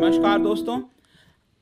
नमस्कार दोस्तों।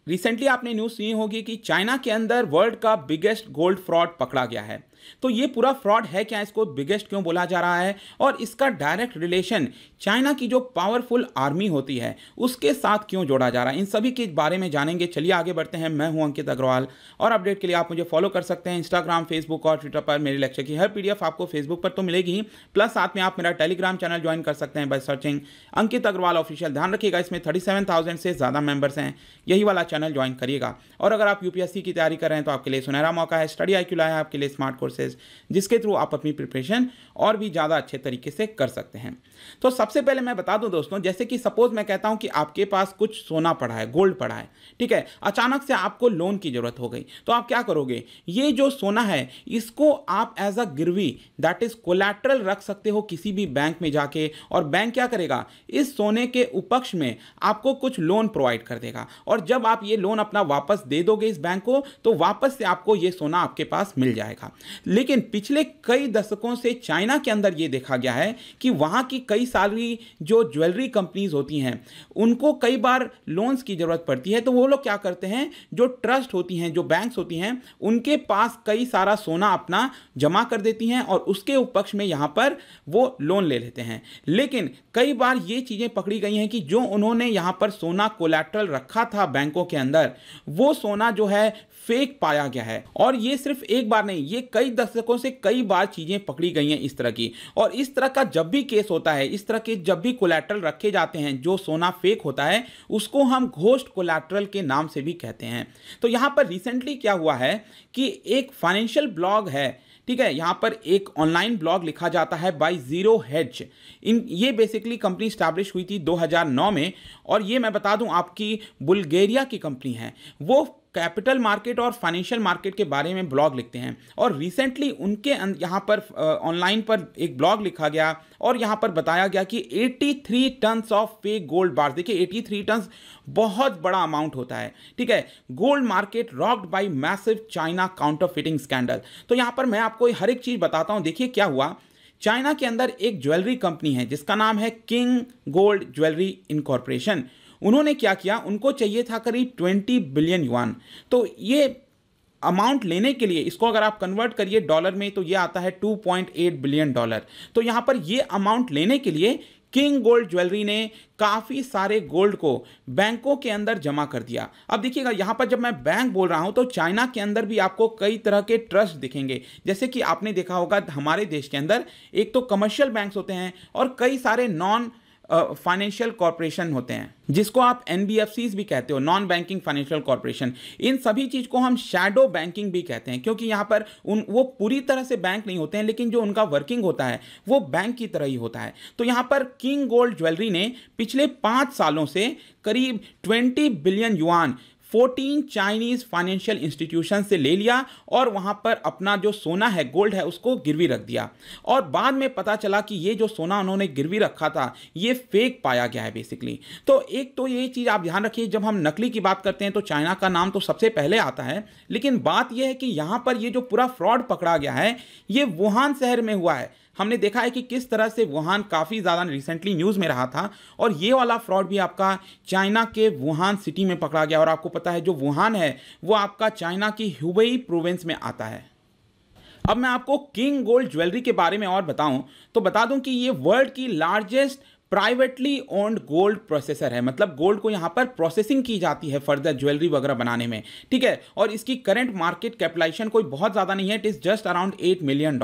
रिसेंटली आपने न्यूज़ सुनी होगी कि चाइना के अंदर वर्ल्ड का बिगेस्ट गोल्ड फ्रॉड पकड़ा गया है। तो ये पूरा फ्रॉड है क्या, इसको बिगेस्ट क्यों बोला जा रहा है और इसका डायरेक्ट रिलेशन चाइना की जो पावरफुल आर्मी होती है उसके साथ क्यों जोड़ा जा रहा है, इन सभी के बारे में जानेंगे। चलिए आगे बढ़ते हैं। मैं हूं अंकित अग्रवाल और अपडेट के लिए आप मुझे फॉलो कर सकते हैं इंस्टाग्राम, फेसबुक और ट्विटर पर। मेरे लेक्चर की हर पीडीएफ आपको फेसबुक पर तो मिलेगी ही, प्लस साथ में आप मेरा टेलीग्राम चैनल ज्वाइन कर सकते हैं by searching Ankit Agrawal official. ध्यान रखिएगा इसमें 37,000 से ज़्यादा मेंबर्स हैं, यही वाला चैनल ज्वाइन करिएगा। और अगर आप यूपीएससी की तैयारी कर रहे हैं तो आपके लिए सुनहरा मौका है। स्टडी IQ लाया है आपके लिए स्मार्ट कोर्सेज, जिसके थ्रू आप अपनी प्रिपरेशन और भी ज़्यादा अच्छे तरीके से कर सकते हैं। तो सबसे पहले मैं बता दूं दोस्तों, जैसे कि सपोज मैं कहता हूं कि आपके पास कुछ सोना पड़ा है, गोल्ड पड़ा है, ठीक है। अचानक से आपको लोन की जरूरत हो गई, तो आप क्या करोगे? ये जो सोना है इसको आप एज अ गिरवी, दैट इज कोलैटरल रख सकते हो किसी भी बैंक में जाके, और बैंक क्या करेगा, इस सोने के उपक्ष में आपको कुछ लोन प्रोवाइड कर देगा। और जब आप ये लोन अपना वापस दे दोगे इस बैंक को, तो वापस से आपको ये सोना आपके पास मिल जाएगा। लेकिन पिछले कई दशकों से चाइना के अंदर ये देखा गया है कि वहां की कई सारी जो ज्वेलरी कंपनीज होती हैं उनको कई बार लोन्स की जरूरत पड़ती है। तो वो लोग क्या करते हैं, जो ट्रस्ट होती हैं, जो बैंक्स होती हैं, उनके पास कई सारा सोना अपना जमा कर देती हैं और उसके उपक्ष में यहां पर वो लोन ले लेते हैं। लेकिन कई बार ये चीजें पकड़ी गई हैं कि जो उन्होंने यहां पर सोना कोलैटरल रखा था बैंकों के अंदर, वो सोना जो है फेक पाया गया है। और ये सिर्फ एक बार नहीं, ये कई दशकों से कई बार चीजें पकड़ी गई हैं इस तरह की। और इस तरह का जब भी केस होता है, इस तरह के जब भी कोलैटरल रखे जाते हैं, जो सोना फेक होता है, उसको हम घोस्ट कोलैटरल के नाम से भी कहते हैं। तो यहां पर रिसेंटली क्या हुआ है कि एक फाइनेंशियल ब्लॉग है, ठीक है, यहां पर एक ऑनलाइन ब्लॉग लिखा जाता है बाय जीरो हेज। ये बेसिकली कंपनी स्टैब्लिश हुई थी 2009 में, और ये मैं बता दूं आपकी बुल्गारिया की कंपनी है। वो कैपिटल मार्केट और फाइनेंशियल मार्केट के बारे में ब्लॉग लिखते हैं। और रिसेंटली उनके यहाँ पर ऑनलाइन पर एक ब्लॉग लिखा गया और यहाँ पर बताया गया कि 83 tons of fake gold bars, देखिए 83 टन्स बहुत बड़ा अमाउंट होता है, ठीक है। Gold market rocked by massive China counterfeiting scandal. तो यहाँ पर मैं आपको हर एक चीज बताता हूँ। देखिए क्या हुआ, चाइना के अंदर एक ज्वेलरी कंपनी है जिसका नाम है किंग गोल्ड ज्वेलरी इनकॉर्पोरेशन। उन्होंने क्या किया, उनको चाहिए था करीब 20 बिलियन युआन। तो ये अमाउंट लेने के लिए, इसको अगर आप कन्वर्ट करिए डॉलर में तो ये आता है 2.8 बिलियन डॉलर। तो यहां पर ये अमाउंट लेने के लिए किंग गोल्ड ज्वेलरी ने काफी सारे गोल्ड को बैंकों के अंदर जमा कर दिया। अब देखिएगा यहां पर जब मैं बैंक बोल रहा हूं तो चाइना के अंदर भी आपको कई तरह के ट्रस्ट दिखेंगे। जैसे कि आपने देखा होगा हमारे देश के अंदर एक तो कमर्शियल बैंक्स होते हैं और कई सारे नॉन फाइनेंशियल कॉर्पोरेशन होते हैं, जिसको आप NBFCs भी कहते हो, नॉन बैंकिंग फाइनेंशियल कॉर्पोरेशन। इन सभी चीज को हम शैडो बैंकिंग भी कहते हैं, क्योंकि यहां पर वो पूरी तरह से बैंक नहीं होते हैं, लेकिन जो उनका वर्किंग होता है वो बैंक की तरह ही होता है। तो यहां पर किंग गोल्ड ज्वेलरी ने पिछले 5 सालों से करीब 20 billion yuan 14 Chinese financial institution से ले लिया और वहां पर अपना जो सोना है, गोल्ड है, उसको गिरवी रख दिया। और बाद में पता चला कि ये जो सोना उन्होंने गिरवी रखा था ये फेक पाया गया है बेसिकली। तो एक तो ये चीज आप ध्यान रखिए, जब हम नकली की बात करते हैं तो चाइना का नाम तो सबसे पहले आता है, लेकिन बात यह है कि यहां पर ये जो पूरा फ्रॉड पकड़ा गया है ये वुहान शहर में हुआ है। हमने देखा है कि किस तरह से वुहान काफ़ी ज़्यादा रिसेंटली न्यूज़ में रहा था, और ये वाला फ्रॉड भी आपका चाइना के वुहान सिटी में पकड़ा गया। और आपको पता है जो वुहान है वो आपका चाइना की हुबेई प्रोविंस में आता है। अब मैं आपको किंग गोल्ड ज्वेलरी के बारे में और बताऊं तो बता दूं कि ये वर्ल्ड की largest privately owned gold processor है। मतलब गोल्ड को यहां पर प्रोसेसिंग की जाती है फर्दर ज्वेलरी वगैरह बनाने में, ठीक है। और इसकी करंट मार्केट कैपिटलाइजेशन कोई बहुत ज़्यादा नहीं है, it is just around $8 million.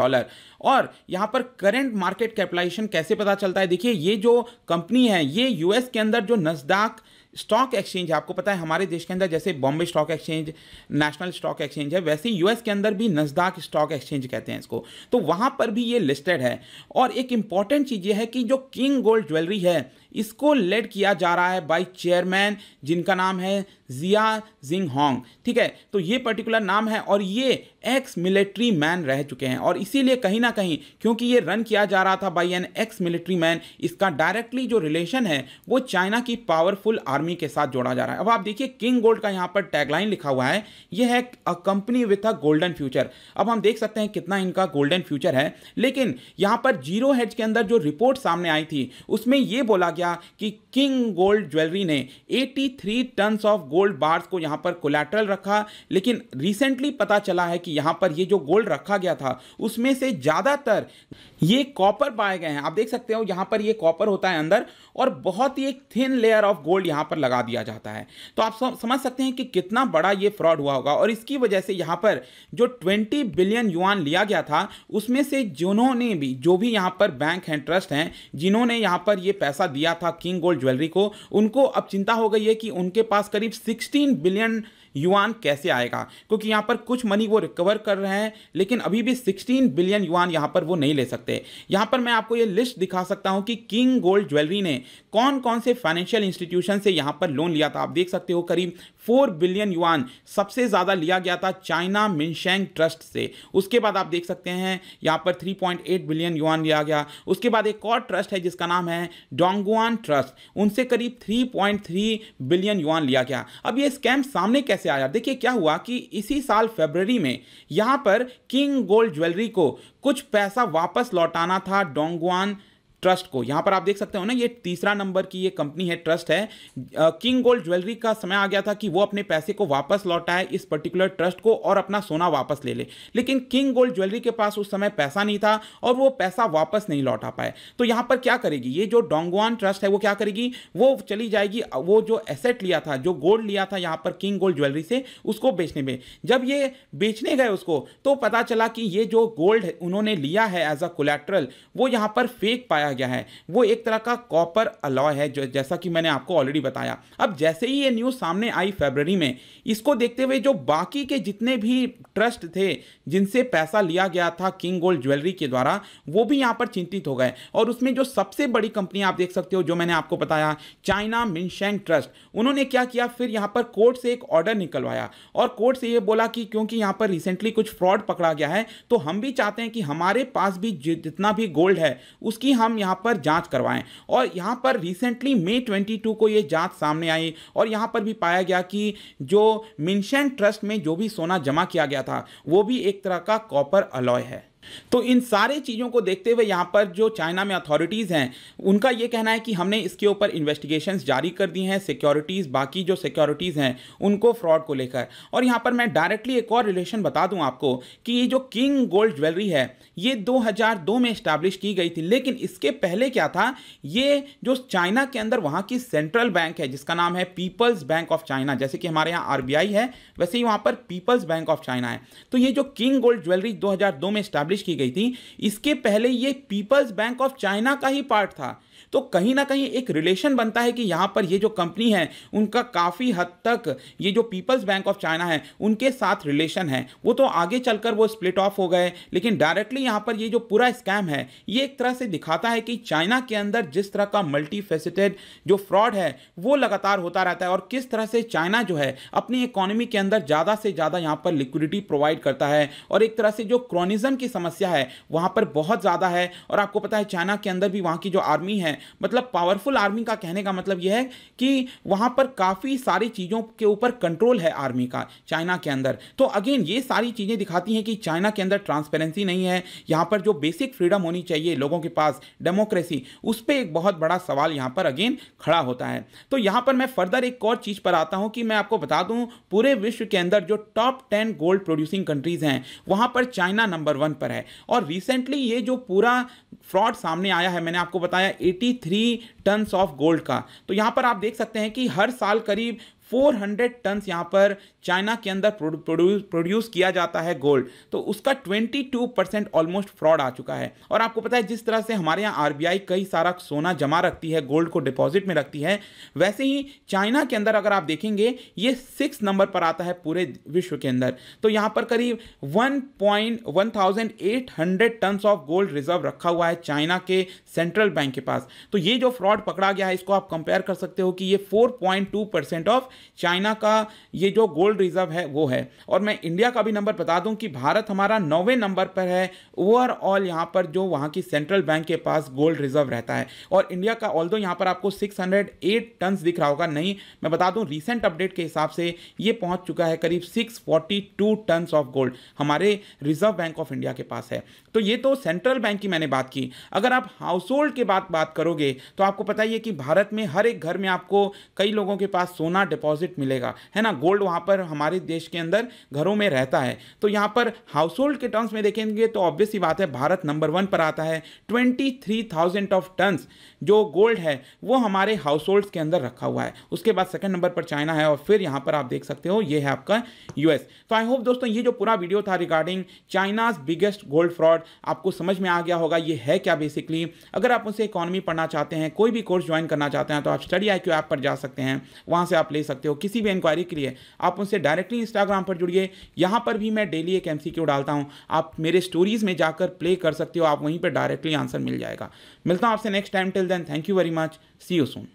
और यहां पर करंट मार्केट कैपिटलाइजेशन कैसे पता चलता है, देखिए ये जो कंपनी है ये US के अंदर जो नस्डैक स्टॉक एक्सचेंज है, आपको पता है हमारे देश के अंदर जैसे Bombay stock exchange, national stock exchange है, वैसे US के अंदर भी नस्डैक स्टॉक एक्सचेंज कहते हैं इसको। तो वहां पर भी ये लिस्टेड है। और एक इंपॉर्टेंट चीज ये है कि जो किंग गोल्ड ज्वेलरी है इसको लेड किया जा रहा है बाय चेयरमैन जिनका नाम है जिया जिंग होंग, ठीक है। तो ये पर्टिकुलर नाम है और ये एक्स मिलिट्री मैन रह चुके हैं, और इसीलिए कहीं ना कहीं क्योंकि ये रन किया जा रहा था by an ex military man, इसका डायरेक्टली जो रिलेशन है वो चाइना की पावरफुल आर्मी के साथ जोड़ा जा रहा है। अब आप देखिए किंग गोल्ड का यहाँ पर टैगलाइन लिखा हुआ है, ये है a company with a golden future. अब हम देख सकते हैं कितना इनका गोल्डन फ्यूचर है, लेकिन यहाँ पर जीरो हेज के अंदर जो रिपोर्ट सामने आई थी उसमें यह बोला गया गया कि किंग गोल्ड ज्वेलरी ने 83 टन्स ऑफ गोल्ड बार्स को यहां पर कोलैटरल रखा, लेकिन रिसेंटली पता चला है कि यहां पर ये जो गोल्ड रखा गया था उसमें से ज्यादातर ये कॉपर पाए गए हैं। आप देख सकते हो यहां पर ये कॉपर होता है अंदर, और बहुत ही एक थिन लेयर ऑफ गोल्ड यहां पर लगा दिया जाता है। तो आप समझ सकते हैं कि कितना बड़ा ये फ्रॉड हुआ होगा, और इसकी वजह से यहां पर जो 20 बिलियन युआन लिया गया था उसमें से जिन्होंने भी जो भी यहां पर बैंक हैं, ट्रस्ट हैं, जिन्होंने यहां पर ये पैसा दिया था किंग गोल्ड ज्वेलरी को, उनको अब चिंता हो गई है कि उनके पास करीब 16 बिलियन युआन कैसे आएगा, क्योंकि यहां पर कुछ मनी वो रिकवर कर रहे हैं, लेकिन अभी भी 16 बिलियन युआन यहां पर वो नहीं ले सकते। यहां पर मैं आपको ये लिस्ट दिखा सकता हूं कि किंग गोल्ड ज्वेलरी ने कौन कौन से फाइनेंशियल इंस्टीट्यूशन से यहां पर लोन लिया था। आप देख सकते हो करीब 4 बिलियन युआन सबसे ज्यादा लिया गया था चाइना मिनशेंग ट्रस्ट से। उसके बाद आप देख सकते हैं यहां पर 3.8 बिलियन युआन लिया गया। उसके बाद एक और ट्रस्ट है जिसका नाम है डोंगुआन ट्रस्ट, उनसे करीब 3.3 बिलियन युआन लिया गया। अब ये स्कैम सामने कैसे आया? देखिए क्या हुआ कि इसी साल फरवरी में यहां पर किंग गोल्ड ज्वेलरी को कुछ पैसा वापस लौटाना था डोंगुआन ट्रस्ट को। यहां पर आप देख सकते हो ना, ये तीसरा नंबर की ये कंपनी है, ट्रस्ट है। किंग गोल्ड ज्वेलरी का समय आ गया था कि वो अपने पैसे को वापस लौटाए इस पर्टिकुलर ट्रस्ट को और अपना सोना वापस ले ले, लेकिन किंग गोल्ड ज्वेलरी के पास उस समय पैसा नहीं था और वो पैसा वापस नहीं लौटा पाए। तो यहां पर क्या करेगी ये जो डोंगुआन ट्रस्ट है, वो क्या करेगी, वो चली जाएगी वो जो एसेट लिया था, जो गोल्ड लिया था यहां पर किंग गोल्ड ज्वेलरी से, उसको बेचने में। जब ये बेचने गए उसको, तो पता चला कि ये जो गोल्ड उन्होंने लिया है एज अ कोलैटरल, वो यहां पर फेक पाया गया है। वो एक तरह का कॉपर अलॉय है, जो जैसा कि मैंने आपको ऑलरेडी बताया। अब जैसे ही ये न्यूज़ सामने आई फरवरी में, इसको देखते हुए जो बाकी के जितने भी ट्रस्ट थे जिनसे पैसा लिया गया था किंग गोल्ड ज्वेलरी के द्वारा, वो भी यहां पर चिंतित हो गए। और उसमें जो सबसे बड़ी कंपनी आप देख सकते हो, जो मैंने आपको बताया, चाइना मिनशेंग ट्रस्ट, उन्होंने क्या किया, फिर यहां पर कोर्ट से एक ऑर्डर निकलवाया और कोर्ट से ये बोला कि क्योंकि यहां पर रिसेंटली कुछ फ्रॉड पकड़ा गया है, तो हम भी चाहते हैं कि हमारे पास भी जितना भी गोल्ड है उसकी हम यहां पर जांच करवाएं। और यहां पर रिसेंटली मई 22 को ये जांच सामने आई और यहां पर भी पाया गया कि जो मिनशेंग ट्रस्ट में जो भी सोना जमा किया गया था वो भी एक तरह का कॉपर अलॉय है। तो इन सारे चीज़ों को देखते हुए यहाँ पर जो चाइना में अथॉरिटीज़ हैं, उनका ये कहना है कि हमने इसके ऊपर इन्वेस्टिगेशंस जारी कर दी हैं, सिक्योरिटीज़, बाकी जो सिक्योरिटीज़ हैं उनको फ्रॉड को लेकर। और यहाँ पर मैं डायरेक्टली एक और रिलेशन बता दूँ आपको कि ये जो किंग गोल्ड ज्वेलरी है ये 2002 में इस्टेब्लिश की गई थी, लेकिन इसके पहले क्या था, ये जो चाइना के अंदर वहाँ की सेंट्रल बैंक है जिसका नाम है पीपल्स बैंक ऑफ चाइना, जैसे कि हमारे यहाँ RBI है वैसे ही वहाँ पर पीपल्स बैंक ऑफ चाइना है। तो ये जो किंग गोल्ड ज्वेलरी 2002 में इस्टेब्लिश की गई थी, इसके पहले ये पीपल्स बैंक ऑफ चाइना का ही पार्ट था। तो कहीं ना कहीं एक रिलेशन बनता है कि यहां पर ये जो कंपनी है उनका काफी हद तक ये जो पीपल्स बैंक ऑफ चाइना है उनके साथ रिलेशन है। वो तो आगे चलकर वो स्प्लिट ऑफ हो गए, लेकिन डायरेक्टली यहां पर ये जो पूरा स्कैम है ये एक तरह से दिखाता है कि चाइना के अंदर जिस तरह का मल्टी फेसेटेड जो फ्रॉड है वो लगातार होता रहता है, और किस तरह से चाइना जो है अपनी इकोनॉमी के अंदर ज़्यादा से ज़्यादा यहाँ पर लिक्विडिटी प्रोवाइड करता है, और एक तरह से जो क्रोनिज्म की समस्या है वहाँ पर बहुत ज़्यादा है। और आपको पता है चाइना के अंदर भी वहाँ की जो आर्मी है, मतलब पावरफुल आर्मी का कहने का मतलब यह है कि वहाँ पर काफ़ी सारी चीज़ों के ऊपर कंट्रोल है आर्मी का चाइना के अंदर। तो अगेन ये सारी चीज़ें दिखाती हैं कि चाइना के अंदर ट्रांसपेरेंसी नहीं है, यहाँ पर जो बेसिक फ्रीडम होनी चाहिए लोगों के पास, डेमोक्रेसी, उस पर एक बहुत बड़ा सवाल यहाँ पर अगेन खड़ा होता है। तो यहाँ पर मैं फर्दर एक और चीज़ पर आता हूँ कि मैं आपको बता दूँ पूरे विश्व के अंदर जो टॉप 10 गोल्ड प्रोड्यूसिंग कंट्रीज़ हैं वहाँ पर चाइना नंबर 1 पर है। और रिसेंटली ये जो पूरा फ्रॉड सामने आया है, मैंने आपको बताया 83 टन्स ऑफ गोल्ड का, तो यहां पर आप देख सकते हैं कि हर साल करीब 400 टन्स यहाँ पर चाइना के अंदर प्रोड्यूस किया जाता है गोल्ड, तो उसका 22% ऑलमोस्ट फ्रॉड आ चुका है। और आपको पता है जिस तरह से हमारे यहाँ RBI कई सारा सोना जमा रखती है, गोल्ड को डिपॉजिट में रखती है, वैसे ही चाइना के अंदर अगर आप देखेंगे ये 6 नंबर पर आता है पूरे विश्व के अंदर। तो यहाँ पर करीब 1800 टन्स ऑफ गोल्ड रिजर्व रखा हुआ है चाइना के सेंट्रल बैंक के पास। तो ये जो फ्रॉड पकड़ा गया है इसको आप कंपेयर कर सकते हो कि ये 4.2% ऑफ चाइना का ये जो गोल्ड रिजर्व है वो है। और मैं इंडिया का भी नंबर बता दूं कि भारत हमारा 9वें नंबर पर है ओवरऑल यहाँ पर जो वहाँ की सेंट्रल बैंक के पास गोल्ड रिजर्व रहता है। और इंडिया का ऑल्दो यहाँ पर आपको 608 टन दिख रहा होगा, नहीं मैं बता दूं रीसेंट अपडेट के हिसाब से ये पहुंच चुका है करीब 642 टन ऑफ गोल्ड हमारे रिजर्व बैंक ऑफ इंडिया के पास है। तो ये तो सेंट्रल बैंक की मैंने बात की। अगर आप हाउस होल्ड की बात करोगे तो आपको पता ही है कि भारत में हर एक घर में आपको कई लोगों के पास सोना डिपॉजिट मिलेगा, है ना, गोल्ड वहां पर हमारे देश के अंदर घरों में रहता है। तो यहां पर हाउस होल्ड के टर्म्स में देखेंगे तो ऑब्वियस सी बात है भारत नंबर 1 पर आता है। 23,000 ऑफ टन्स जो गोल्ड है वो हमारे हाउस होल्ड्स के अंदर रखा हुआ है। उसके बाद सेकंड नंबर पर चाइना है और फिर यहां पर आप देख सकते हो ये है आपका यूएस। तो आई होप दोस्तों ये जो पूरा वीडियो था regarding China's biggest gold fraud आपको समझ में आ गया होगा ये है क्या बेसिकली। अगर आप उनसे इकोनॉमी पढ़ना चाहते हैं, कोई भी कोर्स ज्वाइन करना चाहते हैं तो आप स्टडी IQ ऐप पर जा सकते हैं, वहां से आप ले सकते हो। किसी भी इंक्वायरी के लिए आप उनसे डायरेक्टली इंस्टाग्राम पर जुड़िए, यहां पर भी मैं डेली एक MCQ डालता हूं, आप मेरे स्टोरीज में जाकर प्ले कर सकते हो, आप वहीं पर डायरेक्टली आंसर मिल जाएगा। मिलता हूं आपसे next time, till then thank you very much, see you soon.